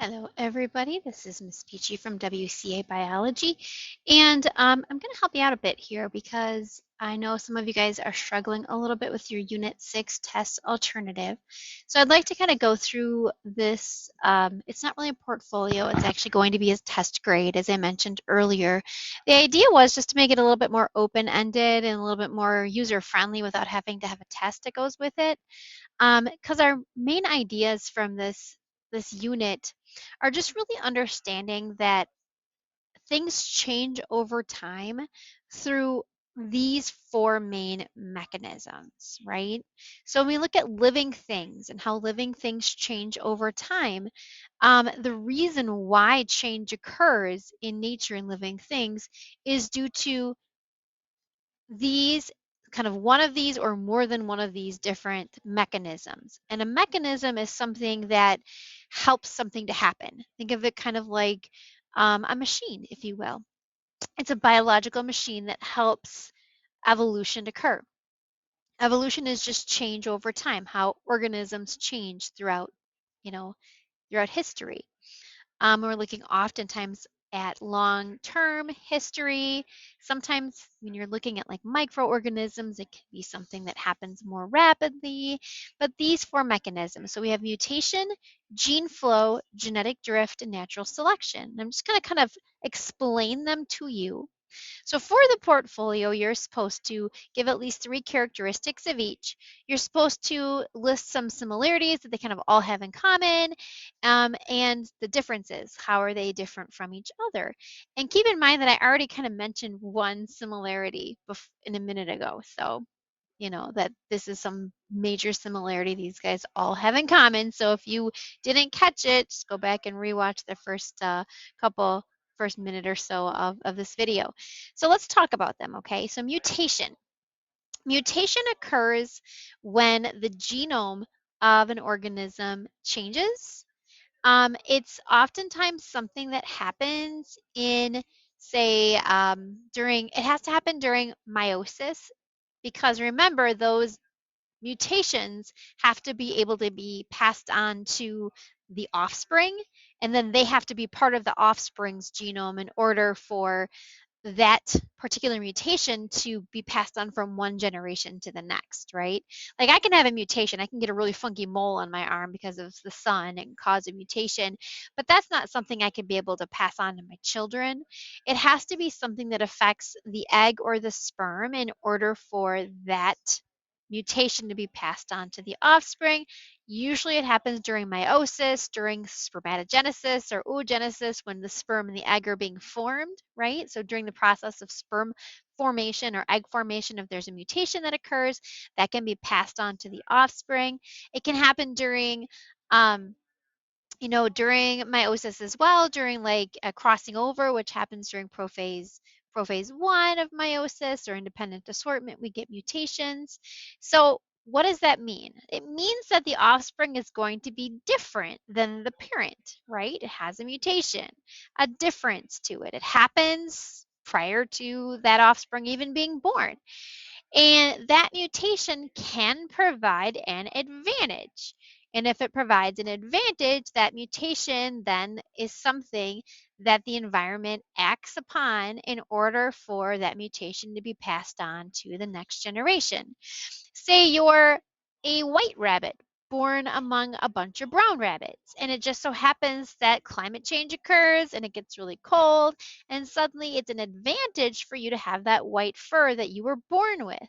Hello, everybody. This is Miss Peachy from WCA Biology, and I'm going to help you out a bit here because I know some of you guys are struggling a little bit with your Unit 6 test alternative. So I'd like to kind of go through this. It's not really a portfolio. It's actually going to be a test grade, as I mentioned earlier. The idea was just to make it a little bit more open-ended and a little bit more user-friendly without having to have a test that goes with it. Because our main ideas from this unit are just really understanding that things change over time through these four main mechanisms, right? So when we look at living things and how living things change over time, the reason why change occurs in nature and living things is due to these kind of one of these or more than one of these different mechanisms. And a mechanism is something that helps something to happen. Think of it kind of like a machine, if you will. It's a biological machine that helps evolution occur. Evolution is just change over time, how organisms change throughout, you know, throughout history. We're looking oftentimes at long-term history. Sometimes when you're looking at like microorganisms, it can be something that happens more rapidly. But these four mechanisms, so we have mutation, gene flow, genetic drift, and natural selection. I'm just going to kind of explain them to you. So for the portfolio, you're supposed to give at least three characteristics of each. You're supposed to list some similarities that they kind of all have in common, and the differences. How are they different from each other? And keep in mind that I already kind of mentioned one similarity in a minute ago. So that this is some major similarity these guys all have in common. So if you didn't catch it, just go back and rewatch the first minute or so of this video. So let's talk about them, okay? So mutation. Mutation occurs when the genome of an organism changes. It's oftentimes something that happens in, say, it has to happen during meiosis, because remember, those mutations have to be able to be passed on to the offspring, and then they have to be part of the offspring's genome in order for that particular mutation to be passed on from one generation to the next, right? Like I can have a mutation, I can get a really funky mole on my arm because of the sun and cause a mutation, but that's not something I can be able to pass on to my children. It has to be something that affects the egg or the sperm in order for that mutation to be passed on to the offspring. Usually it happens during meiosis, during spermatogenesis or oogenesis, when the sperm and the egg are being formed, right? So during the process of sperm formation or egg formation, if there's a mutation that occurs, that can be passed on to the offspring. It can happen um, during meiosis as well, during like a crossing over, which happens during prophase 1 of meiosis or independent assortment, we get mutations. So what does that mean? It means that the offspring is going to be different than the parent, right? It has a mutation, a difference to it. It happens prior to that offspring even being born. And that mutation can provide an advantage. And if it provides an advantage, that mutation then is something that the environment acts upon in order for that mutation to be passed on to the next generation. Say you're a white rabbit born among a bunch of brown rabbits, and it just so happens that climate change occurs and it gets really cold, and suddenly it's an advantage for you to have that white fur that you were born with.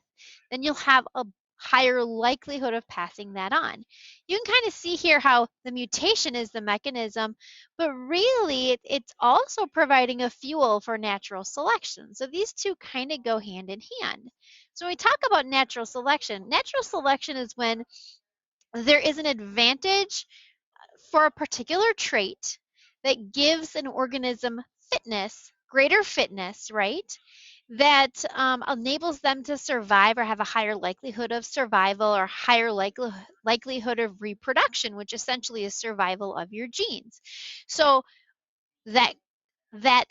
Then you'll have a higher likelihood of passing that on. You can kind of see here how the mutation is the mechanism, but really it's also providing a fuel for natural selection. So these two kind of go hand in hand. So when we talk about natural selection is when there is an advantage for a particular trait that gives an organism greater fitness, right? That enables them to survive or have a higher likelihood of survival or higher likelihood of reproduction, which essentially is survival of your genes. So that that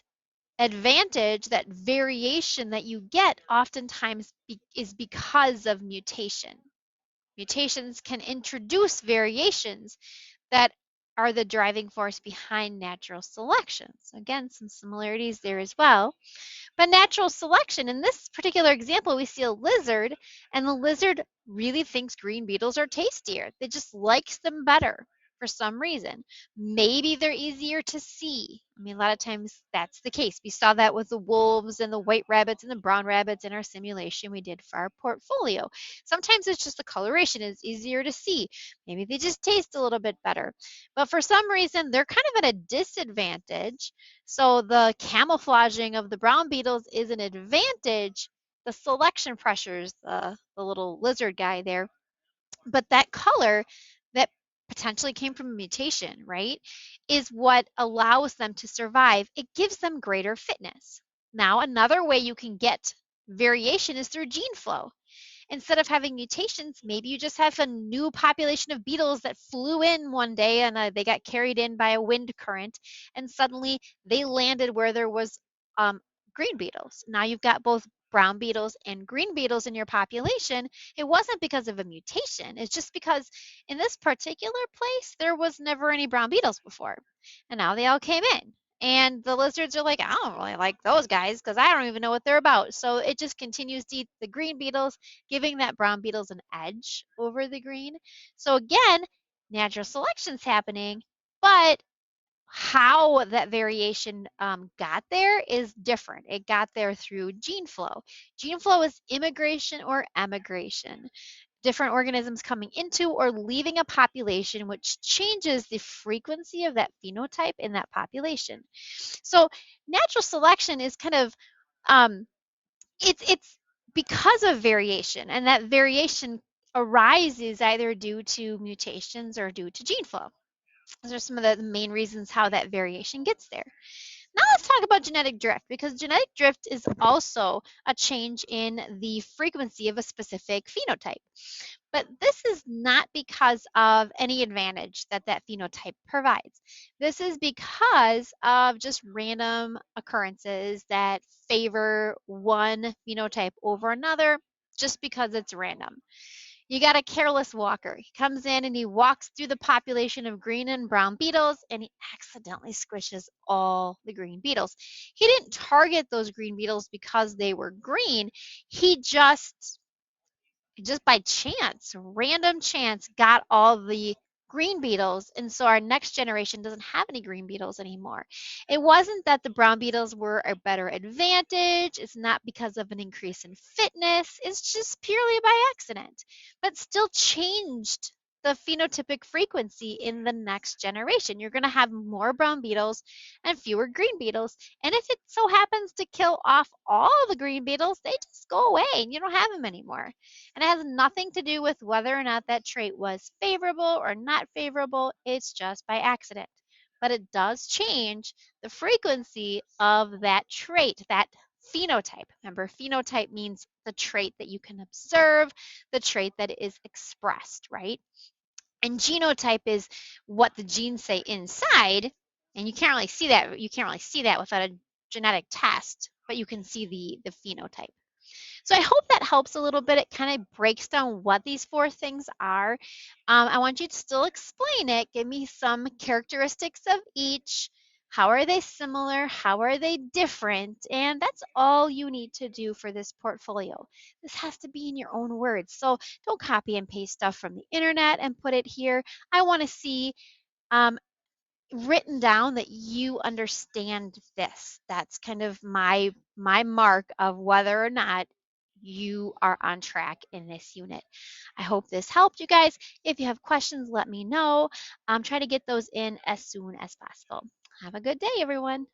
advantage, that variation that you get oftentimes is because of mutation. Mutations can introduce variations that are the driving force behind natural selection. So again, some similarities there as well. But natural selection, in this particular example, we see a lizard, and the lizard really thinks green beetles are tastier. It just likes them better for some reason. Maybe they're easier to see. I mean, a lot of times that's the case. We saw that with the wolves and the white rabbits and the brown rabbits in our simulation we did for our portfolio. Sometimes it's just the coloration is easier to see. Maybe they just taste a little bit better. But for some reason, they're kind of at a disadvantage, so the camouflaging of the brown beetles is an advantage. The selection pressures, the little lizard guy there, but that color that potentially came from a mutation, right, is what allows them to survive. It gives them greater fitness. Now, another way you can get variation is through gene flow. Instead of having mutations, maybe you just have a new population of beetles that flew in one day and they got carried in by a wind current, and suddenly they landed where there was um, green beetles. Now you've got both brown beetles and green beetles in your population. It wasn't because of a mutation. It's just because in this particular place, there was never any brown beetles before. And now they all came in. And the lizards are like, I don't really like those guys because I don't even know what they're about. So it just continues to eat the green beetles, giving that brown beetles an edge over the green. So again, natural selection's happening, but how that variation got there is different. It got there through gene flow. Gene flow is immigration or emigration. Different organisms coming into or leaving a population, which changes the frequency of that phenotype in that population. So natural selection is kind of um, it's because of variation, and that variation arises either due to mutations or due to gene flow. Those are some of the main reasons how that variation gets there. Now let's talk about genetic drift, because genetic drift is also a change in the frequency of a specific phenotype. But this is not because of any advantage that that phenotype provides. This is because of just random occurrences that favor one phenotype over another just because it's random. You got a careless walker. He comes in and he walks through the population of green and brown beetles and he accidentally squishes all the green beetles. He didn't target those green beetles because they were green. He just by chance, random chance, got all the green beetles. And so our next generation doesn't have any green beetles anymore. It wasn't that the brown beetles were a better advantage. It's not because of an increase in fitness. It's just purely by accident, but still changed the phenotypic frequency in the next generation. You're going to have more brown beetles and fewer green beetles. And if it so happens to kill off all the green beetles, they just go away and you don't have them anymore. And it has nothing to do with whether or not that trait was favorable or not favorable. It's just by accident. But it does change the frequency of that trait, that phenotype. Remember, phenotype means the trait that you can observe, the trait that is expressed, right? And genotype is what the genes say inside, and you can't really see that. You can't really see that without a genetic test, but you can see the phenotype. So I hope that helps a little bit. It kind of breaks down what these four things are. I want you to still explain it. Give me some characteristics of each. How are they similar? How are they different? And that's all you need to do for this portfolio. This has to be in your own words. So don't copy and paste stuff from the internet and put it here. I want to see um, written down that you understand this. That's kind of my mark of whether or not you are on track in this unit. I hope this helped you guys. If you have questions, let me know. Try to get those in as soon as possible. Have a good day, everyone.